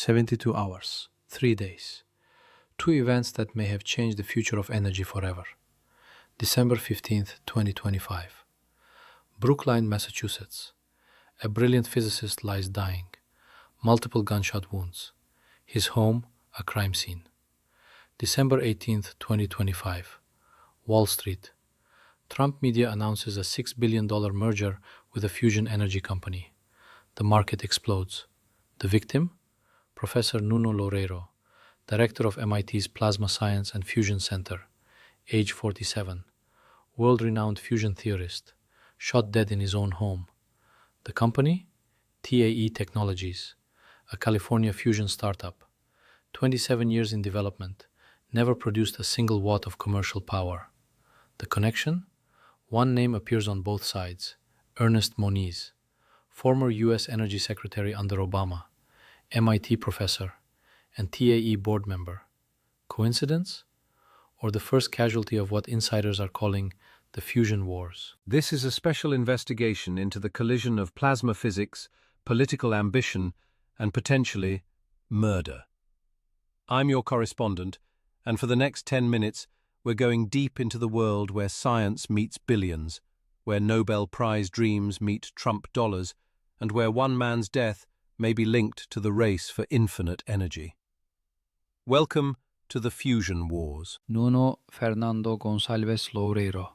72 hours, 3 days. Two events that may have changed the future of energy forever. December 15th, 2025. Brookline, Massachusetts. A brilliant physicist lies dying. Multiple gunshot wounds. His home, a crime scene. December 18th, 2025. Wall Street. Trump media announces a $6 billion merger with a fusion energy company. The market explodes. The victim? Professor Nuno Loureiro, director of MIT's Plasma Science and Fusion Center, age 47, world-renowned fusion theorist, shot dead in his own home. The company? TAE Technologies, a California fusion startup. 27 years in development, never produced a single watt of commercial power. The connection? One name appears on both sides, Ernest Moniz, former U.S. Energy Secretary under Obama, MIT professor, and TAE board member. Coincidence? Or the first casualty of what insiders are calling the fusion wars? This is a special investigation into the collision of plasma physics, political ambition, and potentially murder. I'm your correspondent, and for the next 10 minutes, we're going deep into the world where science meets billions, where Nobel Prize dreams meet Trump dollars, and where one man's death may be linked to the race for infinite energy. Welcome to the Fusion Wars. Nuno Fernando Gonçalves Loureiro,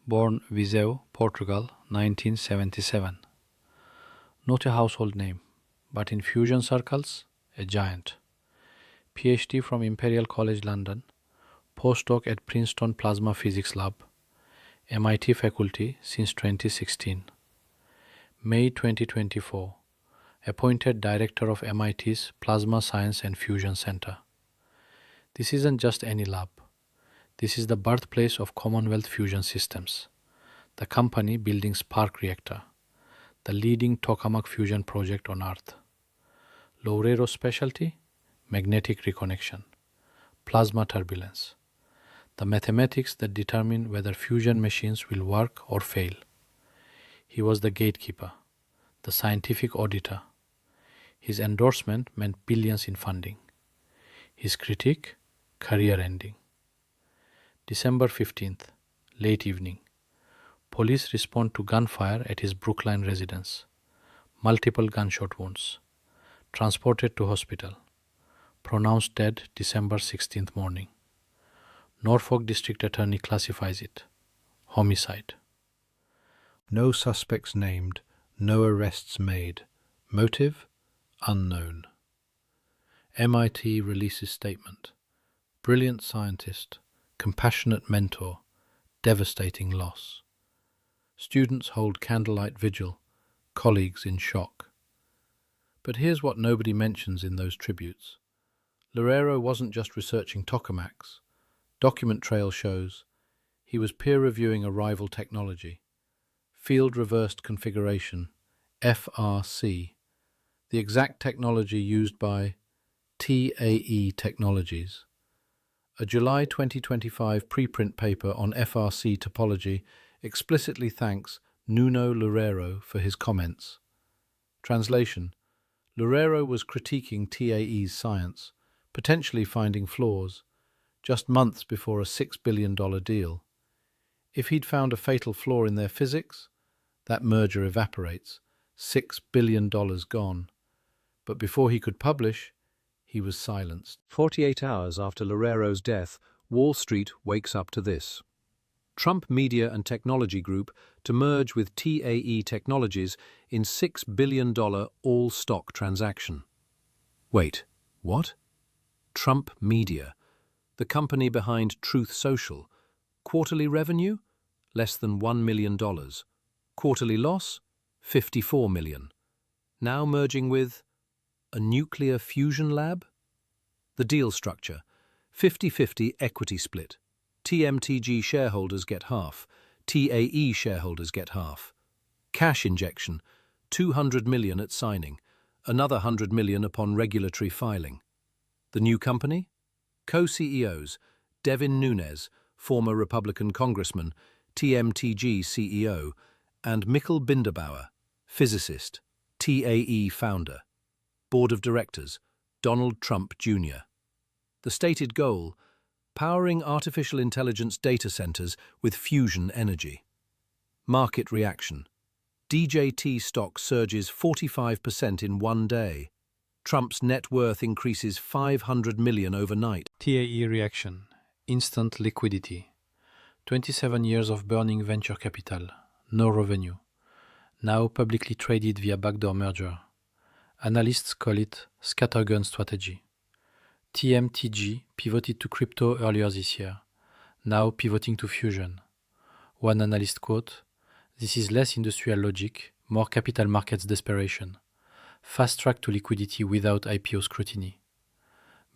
born Viseu, Portugal, 1977. Not a household name, but in fusion circles, a giant. PhD from Imperial College London, postdoc at Princeton Plasma Physics Lab, MIT faculty since 2016. May 2024, appointed director of MIT's Plasma Science and Fusion Center. This isn't just any lab. This is the birthplace of Commonwealth Fusion Systems, the company building Spark Reactor, the leading tokamak fusion project on Earth. Loureiro's specialty? Magnetic reconnection, plasma turbulence, the mathematics that determine whether fusion machines will work or fail. He was the gatekeeper, the scientific auditor. His endorsement meant billions in funding. His critique? Career ending. December 15th, late evening. Police respond to gunfire at his Brookline residence. Multiple gunshot wounds. Transported to hospital. Pronounced dead December 16th morning. Norfolk District Attorney classifies it. Homicide. No suspects named, no arrests made. Motive? Unknown. MIT releases statement. Brilliant scientist, compassionate mentor, devastating loss. Students hold candlelight vigil, colleagues in shock. But here's what nobody mentions in those tributes. Loureiro wasn't just researching tokamaks. Document trail shows he was peer-reviewing a rival technology, field reversed configuration, FRC, the exact technology used by TAE Technologies. A July 2025 preprint paper on FRC topology explicitly thanks Nuno Loureiro for his comments. Translation: Loureiro was critiquing TAE's science, potentially finding flaws, just months before a $6 billion deal. If he'd found a fatal flaw in their physics, that merger evaporates, $6 billion gone. But before he could publish, he was silenced. 48 hours after Loureiro's death, Wall Street wakes up to this. Trump Media and Technology Group to merge with TAE Technologies in $6 billion all-stock transaction. Wait, what? Trump Media, the company behind Truth Social. Quarterly revenue? Less than $1 million. Quarterly loss? $54 million. Now merging with a nuclear fusion lab? The deal structure: 50-50 equity split. TMTG shareholders get half. TAE shareholders get half. Cash injection: $200 million at signing. Another $100 million upon regulatory filing. The new company? Co-CEOs: Devin Nunes, former Republican congressman, TMTG CEO, and Mikkel Binderbauer, physicist, TAE founder. Board of Directors: Donald Trump Jr. The stated goal: powering artificial intelligence data centers with fusion energy. Market reaction: DJT stock surges 45% in one day. Trump's net worth increases 500 million overnight. TAE reaction: instant liquidity. 27 years of burning venture capital, no revenue. Now publicly traded via backdoor merger. Analysts call it scattergun strategy. TMTG pivoted to crypto earlier this year, now pivoting to fusion. One analyst quote, "This is less industrial logic, more capital markets desperation. Fast track to liquidity without IPO scrutiny."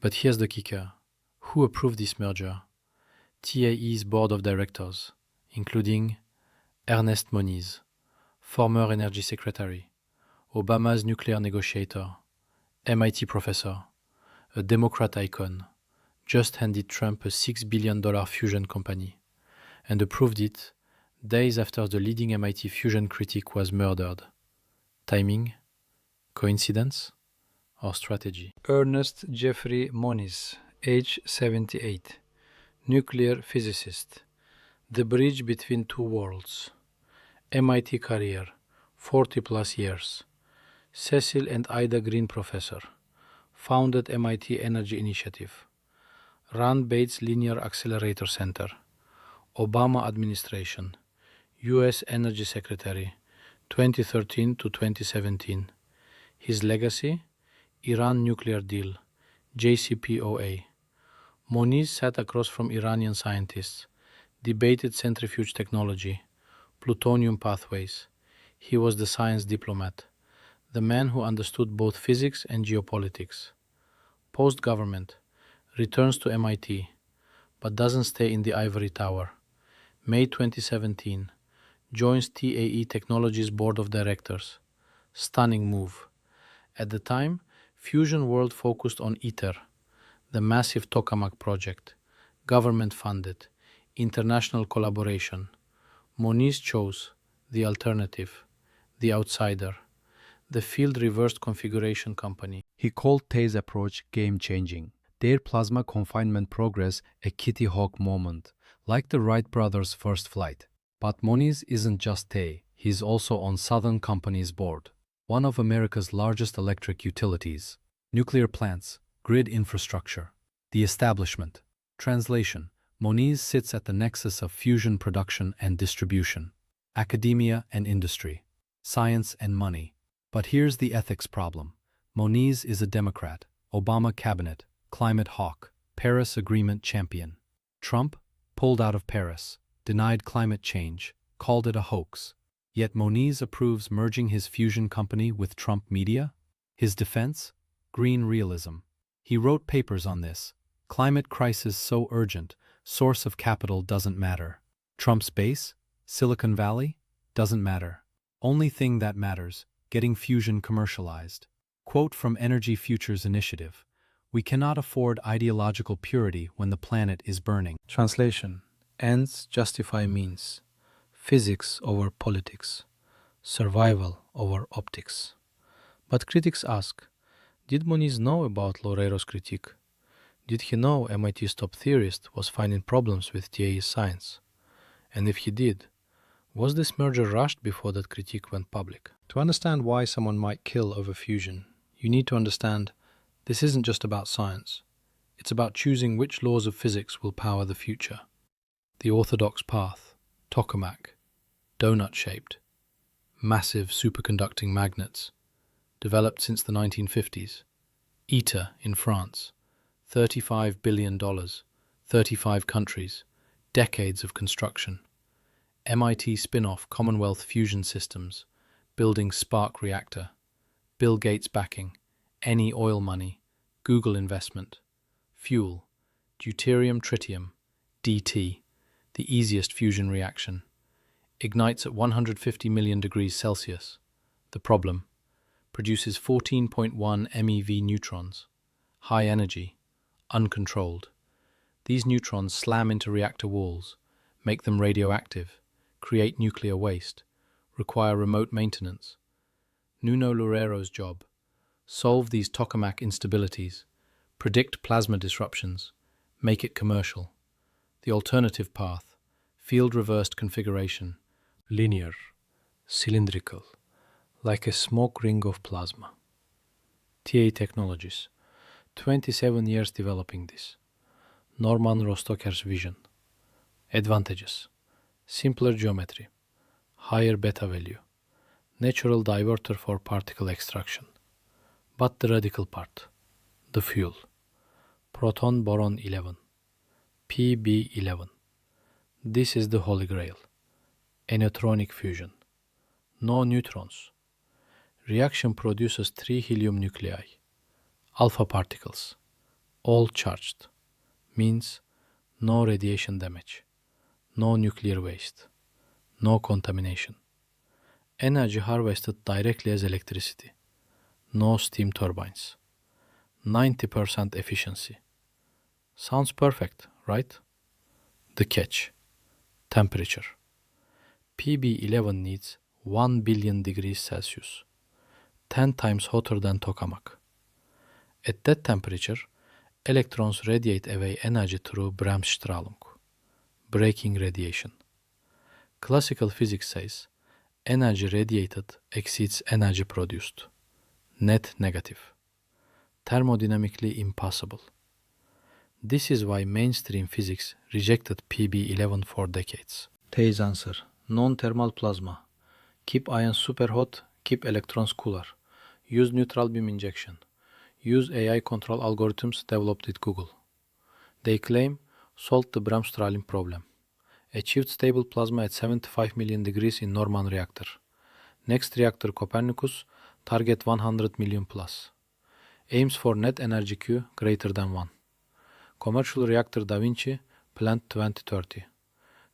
But here's the kicker. Who approved this merger? TAE's board of directors, including Ernest Moniz, former energy secretary, Obama's nuclear negotiator, MIT professor, a Democrat icon, just handed Trump a $6 billion fusion company, and approved it days after the leading MIT fusion critic was murdered. Timing? Coincidence? Or strategy? Ernest Jeffrey Moniz, age 78, nuclear physicist, the bridge between two worlds. MIT career, 40 plus years. Cecil and Ida Green professor. Founded MIT Energy Initiative. Ran Bates Linear Accelerator Center. Obama administration. U.S. Energy Secretary, 2013 to 2017. His legacy? Iran nuclear deal, JCPOA. Moniz sat across from Iranian scientists, debated centrifuge technology, plutonium pathways. He was the science diplomat, the man who understood both physics and geopolitics. Post-government, returns to MIT, but doesn't stay in the ivory tower. May 2017, joins TAE Technologies board of directors. Stunning move. At the time, Fusion World focused on ITER, the massive tokamak project, government-funded, international collaboration. Moniz chose the alternative, the outsider, the field reversed configuration company. He called TAE's approach game-changing, their plasma confinement progress a Kitty Hawk moment, like the Wright brothers' first flight. But Moniz isn't just TAE, he's also on Southern Company's board, one of America's largest electric utilities. Nuclear plants, grid infrastructure, the establishment. Translation: Moniz sits at the nexus of fusion production and distribution, academia and industry, science and money. But here's the ethics problem. Moniz is a Democrat, Obama cabinet, climate hawk, Paris Agreement champion. Trump pulled out of Paris, denied climate change, called it a hoax. Yet Moniz approves merging his fusion company with Trump media? His defense? Green realism. He wrote papers on this. Climate crisis so urgent, source of capital doesn't matter. Trump's base? Silicon Valley? Doesn't matter. Only thing that matters, getting fusion commercialized. Quote from Energy Futures Initiative: "We cannot afford ideological purity when the planet is burning." Translation: ends justify means. Physics over politics. Survival over optics. But critics ask, did Moniz know about Loureiro's critique? Did he know MIT's top theorist was finding problems with TAE's science? And if he did, was this merger rushed before that critique went public? To understand why someone might kill over fusion, you need to understand this isn't just about science. It's about choosing which laws of physics will power the future. The orthodox path, tokamak, donut-shaped, massive superconducting magnets, developed since the 1950s. ITER in France, $35 billion, 35 countries, decades of construction. MIT spin-off Commonwealth Fusion Systems, building Spark reactor. Bill Gates backing, any oil money, Google investment. Fuel, deuterium tritium, DT, the easiest fusion reaction. Ignites at 150 million degrees Celsius. The problem: produces 14.1 MeV neutrons. High energy, uncontrolled. These neutrons slam into reactor walls, make them radioactive, create nuclear waste, require remote maintenance. Nuno Loureiro's job: solve these tokamak instabilities, predict plasma disruptions, make it commercial. The alternative path, field reversed configuration, linear, cylindrical, like a smoke ring of plasma. TAE Technologies, 27 years developing this. Norman Rostoker's vision. Advantages: simpler geometry, higher beta value, natural diverter for particle extraction. But the radical part, the fuel. Proton boron 11, PB11. This is the holy grail. Neutronic fusion. No neutrons. Reaction produces 3 helium nuclei. Alpha particles. All charged. Means no radiation damage. No nuclear waste. No contamination. Energy harvested directly as electricity. No steam turbines. 90% efficiency. Sounds perfect, right? The catch. Temperature. PB11 needs 1 billion degrees Celsius, 10 times hotter than tokamak. At that temperature, electrons radiate away energy through Bremsstrahlung, breaking radiation. Classical physics says energy radiated exceeds energy produced. Net negative. Thermodynamically impossible. This is why mainstream physics rejected PB11 for decades. TAE's answer: non-thermal plasma. Keep ions super hot, keep electrons cooler. Use neutral beam injection. Use AI control algorithms developed with Google. They claim solved the Bremsstrahlung problem. Achieved stable plasma at 75 million degrees in Norman reactor. Next reactor Copernicus, target 100 million plus. Aims for net energy Q greater than 1. Commercial reactor Da Vinci, planned 2030.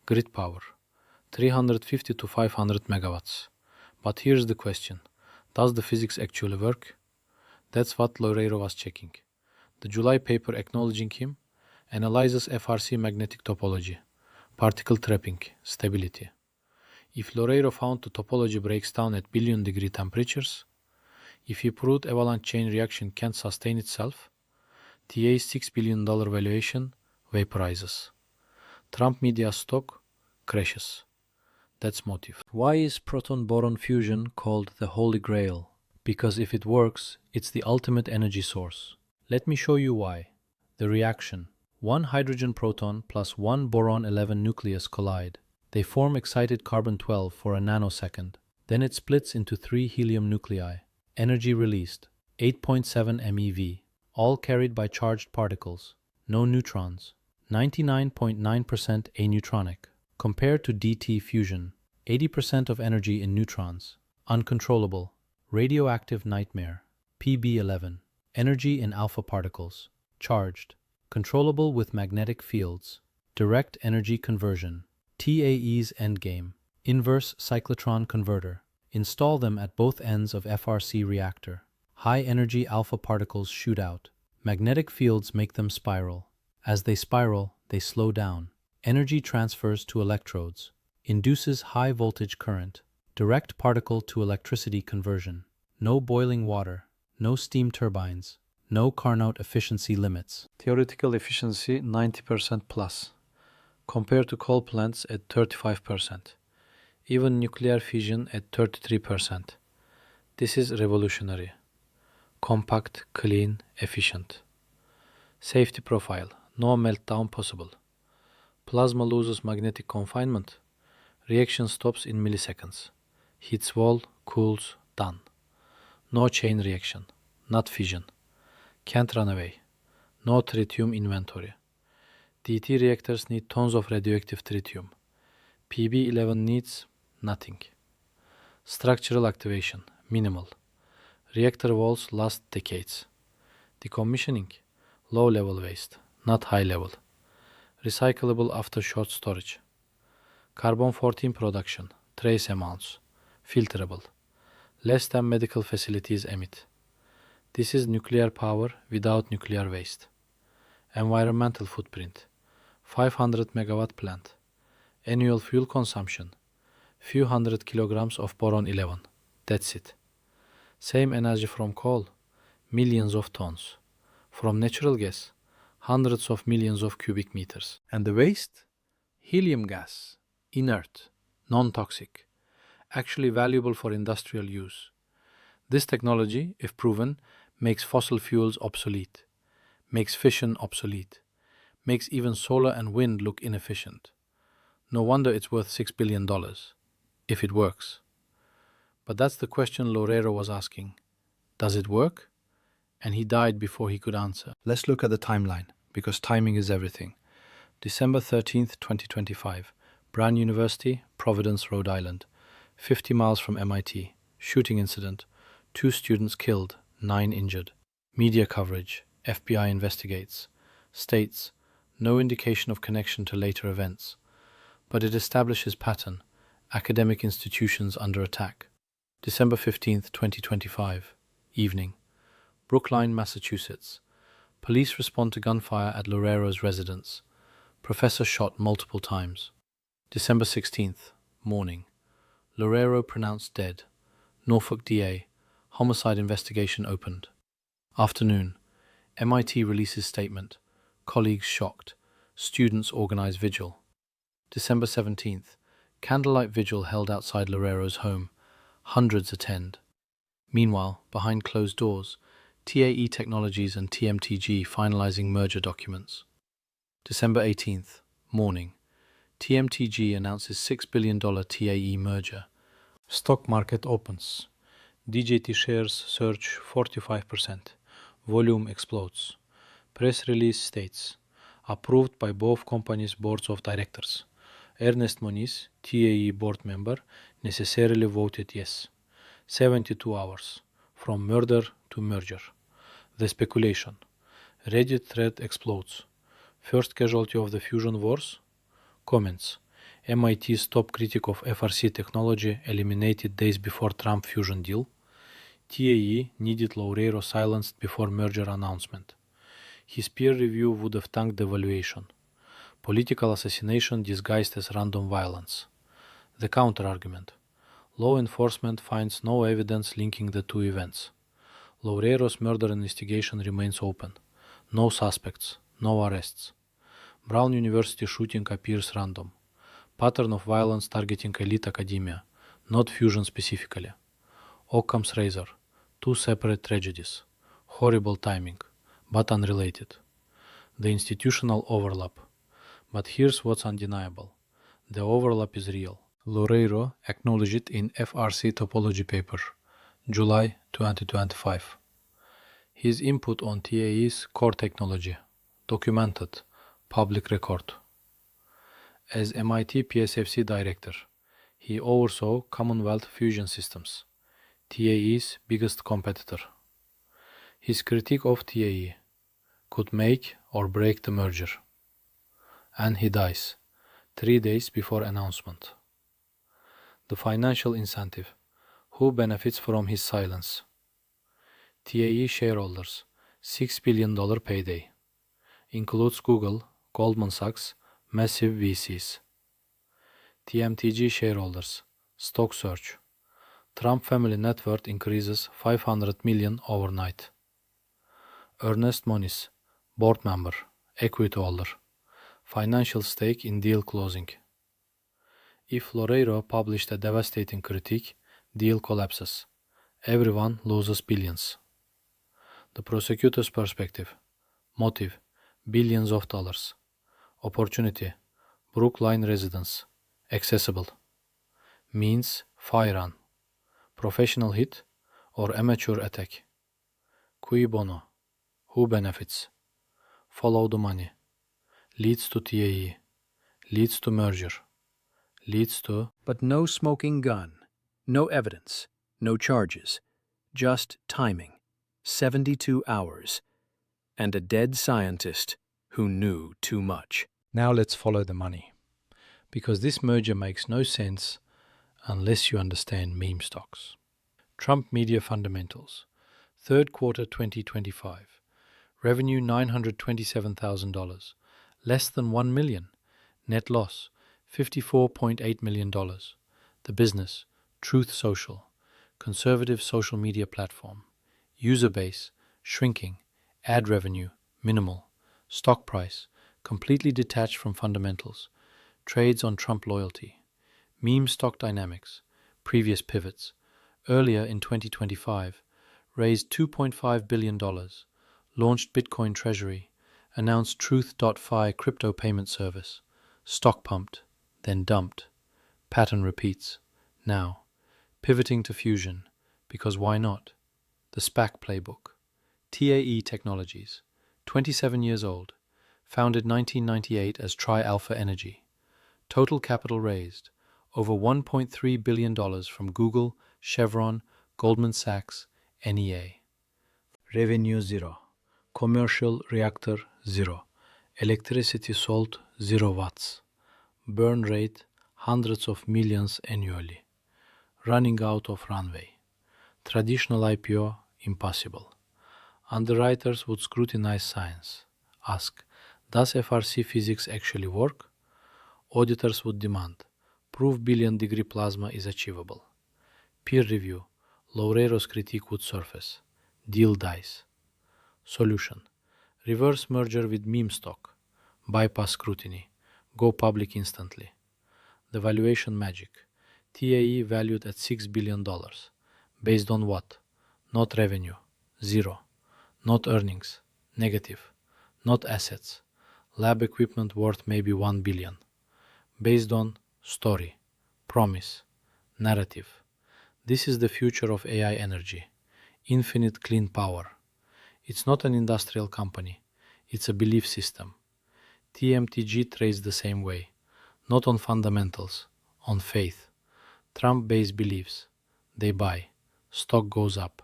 Grid power, 350 to 500 megawatts. But here's the question. Does the physics actually work? That's what Loureiro was checking. The July paper acknowledging him analyzes FRC magnetic topology, particle trapping, stability. If Loureiro found the topology breaks down at billion degree temperatures, if he proved avalanche chain reaction can't sustain itself, TA's $6 billion valuation vaporizes. Trump media stock crashes. That's motive. Why is proton-boron fusion called the Holy Grail? Because if it works, it's the ultimate energy source. Let me show you why. The reaction. One hydrogen proton plus one boron-11 nucleus collide. They form excited carbon-12 for a nanosecond. Then it splits into 3 helium nuclei. Energy released, 8.7 MeV. All carried by charged particles. No neutrons. 99.9% aneutronic. Compared to DT fusion, 80% of energy in neutrons. Uncontrollable. Radioactive nightmare. PB11. Energy in alpha particles. Charged. Controllable with magnetic fields. Direct energy conversion. TAE's endgame. Inverse cyclotron converter. Install them at both ends of FRC reactor. High energy alpha particles shoot out. Magnetic fields make them spiral. As they spiral, they slow down. Energy transfers to electrodes. Induces high voltage current. Direct particle to electricity conversion. No boiling water. No steam turbines. No Carnot efficiency limits. Theoretical efficiency 90% plus. Compared to coal plants at 35%. Even nuclear fission at 33%. This is revolutionary. Compact, clean, efficient. Safety profile. No meltdown possible. Plasma loses magnetic confinement. Reaction stops in milliseconds. Hits wall, cools, done. No chain reaction. Not fission. Can't run away. No tritium inventory. DT reactors need tons of radioactive tritium. PB11 needs nothing. Structural activation, minimal. Reactor walls last decades. Decommissioning, low level waste, not high level. Recyclable after short storage. Carbon-14 production, trace amounts, filterable. Less than medical facilities emit. This is nuclear power without nuclear waste. Environmental footprint, 500 megawatt plant. Annual fuel consumption, few hundred kilograms of boron 11. That's it. Same energy from coal, millions of tons. From natural gas, hundreds of millions of cubic meters. And the waste? Helium gas, inert, non-toxic, actually valuable for industrial use. This technology, if proven, makes fossil fuels obsolete, makes fission obsolete, makes even solar and wind look inefficient. No wonder it's worth $6 billion, if it works. But that's the question Lorero was asking. Does it work? And he died before he could answer. Let's look at the timeline, because timing is everything. December 13th, 2025, Brown University, Providence, Rhode Island, 50 miles from MIT. Shooting incident, 2 students killed, 9 injured. Media coverage, FBI investigates. States, no indication of connection to later events. But it establishes pattern, academic institutions under attack. December 15th, 2025, evening, Brookline, Massachusetts. Police respond to gunfire at Lorero's residence. Professor shot multiple times. December 16th, morning, Lorero pronounced dead. Norfolk DA, homicide investigation opened. Afternoon, MIT releases statement. Colleagues shocked. Students organize vigil. December 17th, candlelight vigil held outside Lorero's home. Hundreds attend. Meanwhile, behind closed doors, TAE Technologies and TMTG finalizing merger documents. December 18th, morning, TMTG announces $6 billion TAE merger. Stock market opens. DJT shares surge 45%. Volume explodes. Press release states, approved by both companies' boards of directors. Ernest Moniz, TAE board member, necessarily voted yes. 72 hours, from murder to merger. The speculation. Reddit thread explodes. First casualty of the fusion wars? Comments. MIT's top critic of FRC technology eliminated days before Trump fusion deal. TAE needed Lorero silenced before merger announcement. His peer review would have tanked the valuation. Political assassination disguised as random violence. The counter-argument. Law enforcement finds no evidence linking the two events. Lorero's murder investigation remains open. No suspects, no arrests. Brown University shooting appears random. Pattern of violence targeting elite academia, not fusion specifically. Occam's razor. 2 separate tragedies. Horrible timing, but unrelated. The institutional overlap. But here's what's undeniable. The overlap is real. Lorero acknowledged it in FRC topology paper, July 2025. His input on TAE's core technology, documented, public record. As MIT PSFC director, he oversaw Commonwealth Fusion Systems, TAE's biggest competitor. His critique of TAE could make or break the merger. And he dies 3 days before announcement. The financial incentive. Who benefits from his silence? TAE shareholders, $6 billion payday. Includes Google, Goldman Sachs, massive VCs. TMTG shareholders, stock surge. Trump family net worth increases $500 million overnight. Ernest Moniz, board member, equity holder, financial stake in deal closing. If Lorero published a devastating critique, deal collapses. Everyone loses billions. The prosecutor's perspective. Motive, billions of dollars. Opportunity, Brookline residence, accessible. Means, firearm. Professional hit or amateur attack. Cui bono, who benefits? Follow the money. Leads to TAE. Leads to merger. Leads to... But no smoking gun, no evidence, no charges, just timing, 72 hours, and a dead scientist who knew too much. Now let's follow the money, because this merger makes no sense unless you understand meme stocks. Trump media fundamentals. Third quarter 2025. Revenue $927,000, less than $1 million. Net loss $54.8 million. The business, Truth Social, conservative social media platform. User base shrinking, ad revenue, minimal, stock price, completely detached from fundamentals, trades on Trump loyalty, meme stock dynamics, previous pivots, earlier in 2025, raised $2.5 billion, launched Bitcoin Treasury, announced Truth.fi crypto payment service, stock pumped, then dumped, pattern repeats, now, pivoting to fusion, because why not? The SPAC playbook. TAE Technologies, 27 years old, founded 1998 as Tri-Alpha Energy. Total capital raised, over $1.3 billion from Google, Chevron, Goldman Sachs, NEA. Revenue zero. Commercial reactor zero. Electricity sold 0 watts. Burn rate hundreds of millions annually. Running out of runway. Traditional IPO impossible. Underwriters would scrutinize science. Ask, does FRC physics actually work? Auditors would demand, prove billion-degree plasma is achievable. Peer review, Loureiro's critique would surface. Deal dies. Solution, reverse merger with meme stock. Bypass scrutiny. Go public instantly. The valuation magic. TAE valued at $6 billion. Based on what? Not revenue. Zero. Not earnings. Negative. Not assets. Lab equipment worth maybe $1 billion. Based on story, promise, narrative. This is the future of AI energy. Infinite clean power. It's not an industrial company. It's a belief system. TMTG trades the same way. Not on fundamentals, on faith. Trump-based beliefs. They buy. Stock goes up.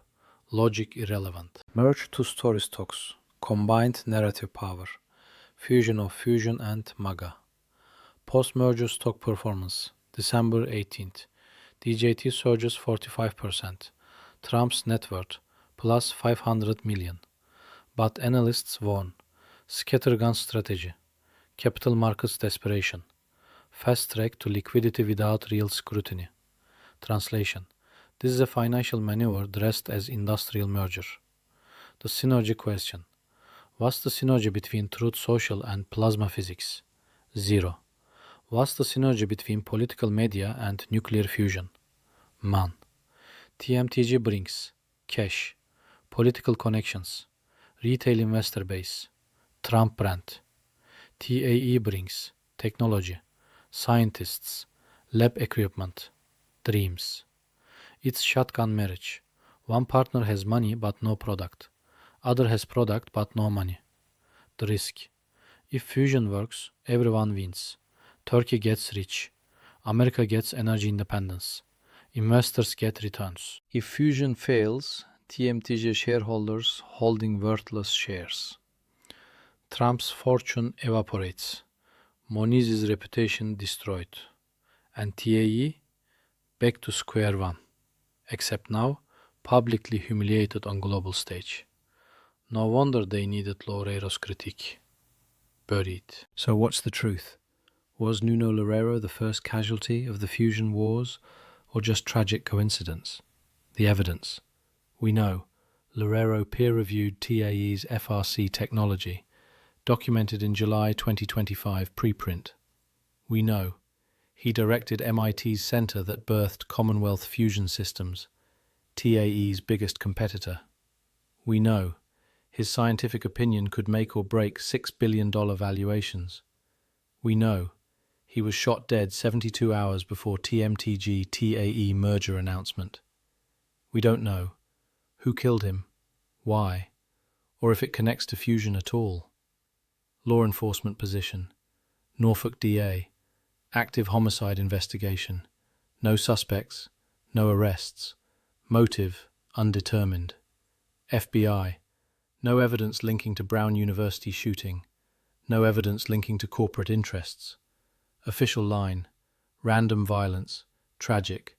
Logic irrelevant. Merge to story stocks. Combined narrative power. Fusion of Fusion and MAGA. Post-merger stock performance. December 18th. DJT surges 45%. Trump's net worth plus 500 million. But analysts warn. Scattergun strategy. Capital markets desperation. Fast track to liquidity without real scrutiny. Translation. This is a financial maneuver dressed as industrial merger. The synergy question. What's the synergy between Truth Social and plasma physics? Zero. What's the synergy between political media and nuclear fusion? Man. TMTG brings cash, political connections, retail investor base, Trump brand. TAE brings technology, scientists, lab equipment, dreams. It's shotgun marriage. One partner has money but no product. Other has product but no money. The risk. If fusion works, everyone wins. Turkey gets rich. America gets energy independence. Investors get returns. If fusion fails, TMTG shareholders holding worthless shares. Trump's fortune evaporates. Moniz's reputation destroyed. And TAE back to square one. Except now, publicly humiliated on global stage. No wonder they needed Loureiro's critique. Buried. So what's the truth? Was Nuno Loureiro the first casualty of the fusion wars, or just tragic coincidence? The evidence. We know. Loureiro peer-reviewed TAE's FRC technology, documented in July 2025 preprint. We know. He directed MIT's center that birthed Commonwealth Fusion Systems, TAE's biggest competitor. We know. His scientific opinion could make or break $6 billion valuations. We know. He was shot dead 72 hours before TMTG TAE merger announcement. We don't know who killed him, why, or if it connects to fusion at all. Law enforcement position. Norfolk DA. Active homicide investigation. No suspects. No arrests. Motive undetermined. FBI. No evidence linking to Brown University shooting. No evidence linking to corporate interests. Official line. Random violence. Tragic.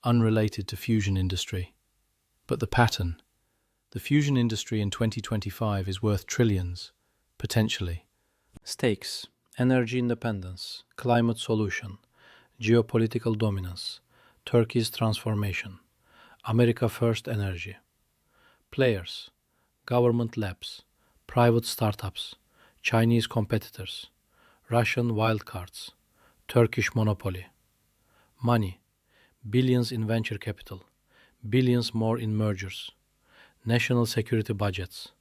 Unrelated to fusion industry. But the pattern. The fusion industry in 2025 is worth trillions, potentially. Stakes. Energy independence, climate solution, geopolitical dominance, Turkey's transformation, America First Energy. Players. government labs, private startups, Chinese competitors, Russian wildcards, Turkish monopoly. Money, billions in venture capital, billions more in mergers, national security budgets.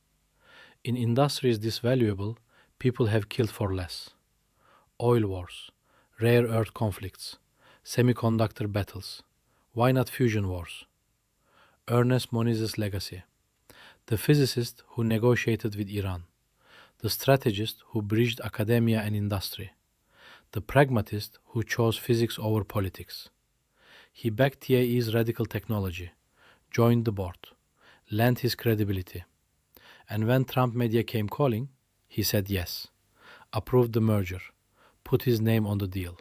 In industries this valuable, people have killed for less. Oil wars, rare earth conflicts, semiconductor battles. Why not fusion wars? Ernest Moniz's legacy. The physicist who negotiated with Iran. The strategist who bridged academia and industry. The pragmatist who chose physics over politics. He backed TAE's radical technology, joined the board, lent his credibility. And when Trump media came calling, he said yes, approved the merger, put his name on the deal.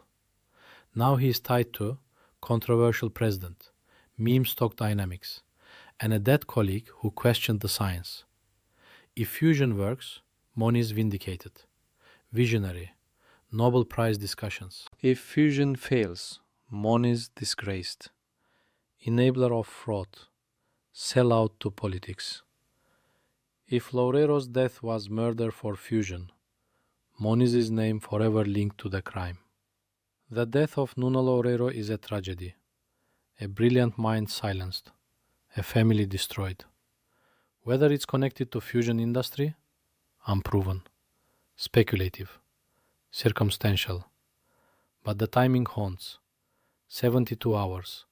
Now he is tied to controversial president, meme stock dynamics, and a dead colleague who questioned the science. If fusion works, Moniz vindicated. Visionary, Nobel Prize discussions. If fusion fails, Moniz disgraced. Enabler of fraud, sellout to politics. If Loureiro's death was murder for fusion, Moniz's name forever linked to the crime. The death of Nuno Loureiro is a tragedy. A brilliant mind silenced, a family destroyed. Whether it's connected to fusion industry, unproven, speculative, circumstantial. But the timing haunts. 72 hours,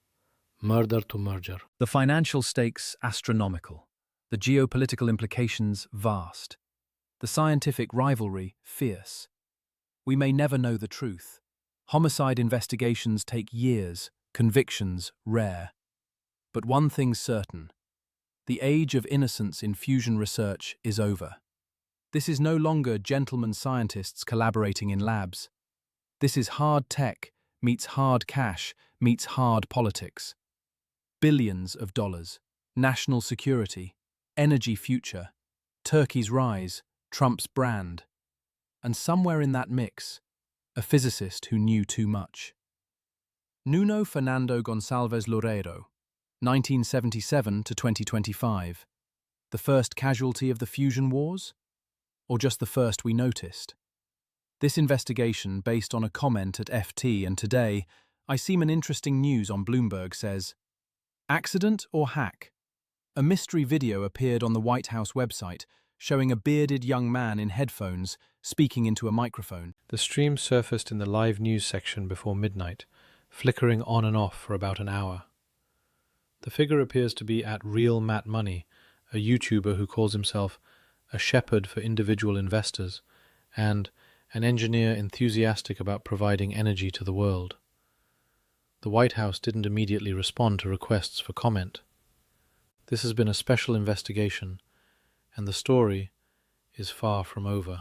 murder to merger. The financial stakes astronomical, the geopolitical implications vast, the scientific rivalry fierce. We may never know the truth. Homicide investigations take years, convictions rare. But one thing's certain. The age of innocence in fusion research is over. This is no longer gentlemen scientists collaborating in labs. This is hard tech meets hard cash meets hard politics. Billions of dollars, national security, energy future, Turkey's rise, Trump's brand. And somewhere in that mix, a physicist who knew too much. Nuno Fernando Gonçalves Loureiro, 1977 to 2025. The first casualty of the fusion wars? Or just the first we noticed? This investigation, based on a comment at FT and Today, I seem an interesting news on Bloomberg says, accident or hack? A mystery video appeared on the White House website showing a bearded young man in headphones speaking into a microphone. The stream surfaced in the live news section before midnight, flickering on and off for about an hour. The figure appears to be at Real Matt Money, a YouTuber who calls himself a shepherd for individual investors and an engineer enthusiastic about providing energy to the world. The White House didn't immediately respond to requests for comment. This has been a special investigation, and the story is far from over.